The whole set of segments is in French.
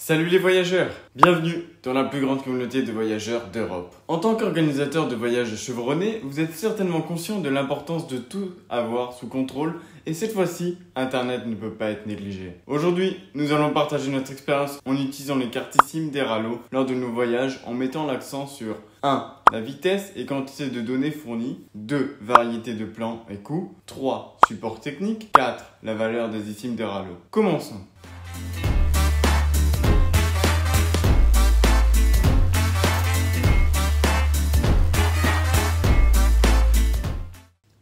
Salut les voyageurs! Bienvenue dans la plus grande communauté de voyageurs d'Europe. En tant qu'organisateur de voyages chevronnés, vous êtes certainement conscient de l'importance de tout avoir sous contrôle et cette fois-ci, Internet ne peut pas être négligé. Aujourd'hui, nous allons partager notre expérience en utilisant les cartes eSIM d'Airalo lors de nos voyages en mettant l'accent sur 1. La vitesse et quantité de données fournies. 2. Variété de plans et coûts. 3. Support technique. 4. La valeur des eSIM d'Airalo. Commençons.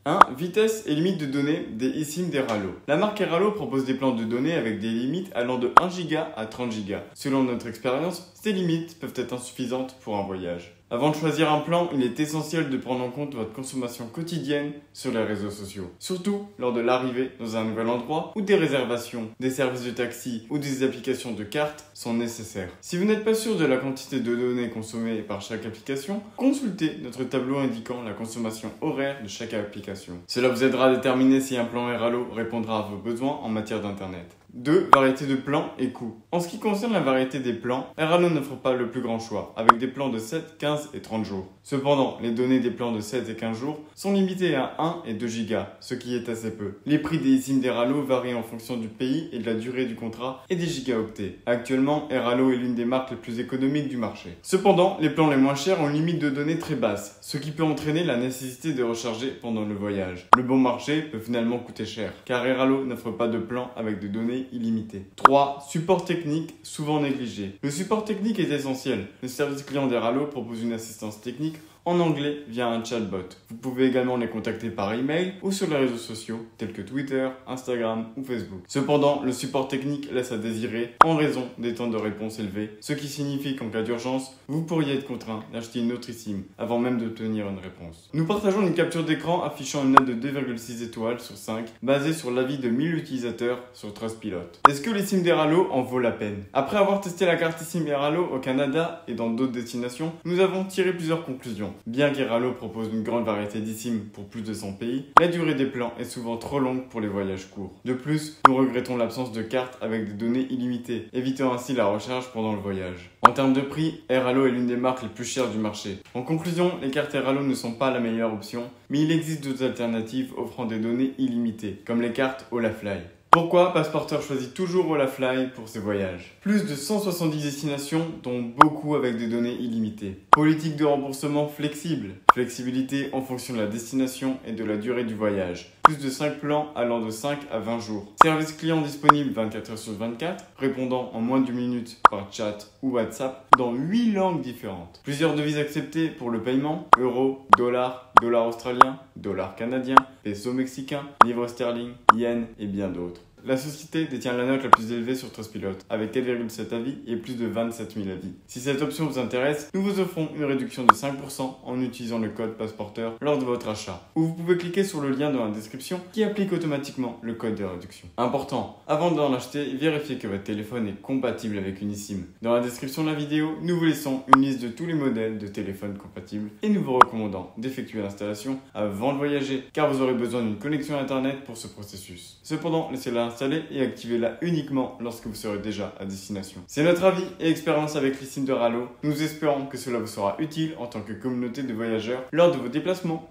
1. Vitesse et limite de données des eSIM d'Airalo. La marque Airalo propose des plans de données avec des limites allant de 1 Go à 30 Go. Selon notre expérience, ces limites peuvent être insuffisantes pour un voyage. Avant de choisir un plan, il est essentiel de prendre en compte votre consommation quotidienne sur les réseaux sociaux. Surtout lors de l'arrivée dans un nouvel endroit où des réservations, des services de taxi ou des applications de cartes sont nécessaires. Si vous n'êtes pas sûr de la quantité de données consommées par chaque application, consultez notre tableau indiquant la consommation horaire de chaque application. Cela vous aidera à déterminer si un plan Airalo répondra à vos besoins en matière d'internet. 2. Variété de plans et coûts. En ce qui concerne la variété des plans, Airalo n'offre pas le plus grand choix, avec des plans de 7, 15 et 30 jours. Cependant, les données des plans de 7 et 15 jours sont limitées à 1 et 2 Go, ce qui est assez peu. Les prix des eSIM d'Airalo varient en fonction du pays et de la durée du contrat et des gigaoctets. Actuellement, Airalo est l'une des marques les plus économiques du marché. Cependant, les plans les moins chers ont une limite de données très basse, ce qui peut entraîner la nécessité de recharger pendant le voyage. Le bon marché peut finalement coûter cher, car Airalo n'offre pas de plan avec des données illimité. 3. Support technique, souvent négligé. Le support technique est essentiel. Le service client d'Airalo propose une assistance technique en anglais via un chatbot. Vous pouvez également les contacter par email ou sur les réseaux sociaux tels que Twitter, Instagram ou Facebook. Cependant, le support technique laisse à désirer en raison des temps de réponse élevés, ce qui signifie qu'en cas d'urgence, vous pourriez être contraint d'acheter une autre eSIM avant même d'obtenir une réponse. Nous partageons une capture d'écran affichant une note de 2,6 étoiles sur 5 basée sur l'avis de 1000 utilisateurs sur Trustpilot. Est-ce que l'eSIM d'Airalo en vaut la peine? Après avoir testé la carte eSIM Airalo au Canada et dans d'autres destinations, nous avons tiré plusieurs conclusions. Bien qu'Airalo propose une grande variété d'eSIM pour plus de 100 pays, la durée des plans est souvent trop longue pour les voyages courts. De plus, nous regrettons l'absence de cartes avec des données illimitées, évitant ainsi la recharge pendant le voyage. En termes de prix, Airalo est l'une des marques les plus chères du marché. En conclusion, les cartes Airalo ne sont pas la meilleure option, mais il existe d'autres alternatives offrant des données illimitées, comme les cartes Olafly. Pourquoi Passeporter choisit toujours Olafly pour ses voyages? Plus de 170 destinations, dont beaucoup avec des données illimitées. Politique de remboursement flexible. Flexibilité en fonction de la destination et de la durée du voyage. Plus de 5 plans allant de 5 à 20 jours. Service client disponible 24 heures sur 24, répondant en moins d'une minute par chat ou WhatsApp dans 8 langues différentes. Plusieurs devises acceptées pour le paiement. Euro, dollar, dollar australien, dollar canadien, peso mexicain, livre sterling, yen et bien d'autres. La société détient la note la plus élevée sur Trustpilot, avec 4,7 avis et plus de 27 000 avis. Si cette option vous intéresse, nous vous offrons une réduction de 5% en utilisant le code Passeporter lors de votre achat. Ou vous pouvez cliquer sur le lien dans la description qui applique automatiquement le code de réduction. Important, avant d'en acheter, vérifiez que votre téléphone est compatible avec une eSIM. Dans la description de la vidéo, nous vous laissons une liste de tous les modèles de téléphones compatibles et nous vous recommandons d'effectuer l'installation avant de voyager, car vous aurez besoin d'une connexion Internet pour ce processus. Cependant, laissez-la installer et activez-la uniquement lorsque vous serez déjà à destination. C'est notre avis et expérience avec l'eSIM d'Airalo. Nous espérons que cela vous sera utile en tant que communauté de voyageurs lors de vos déplacements.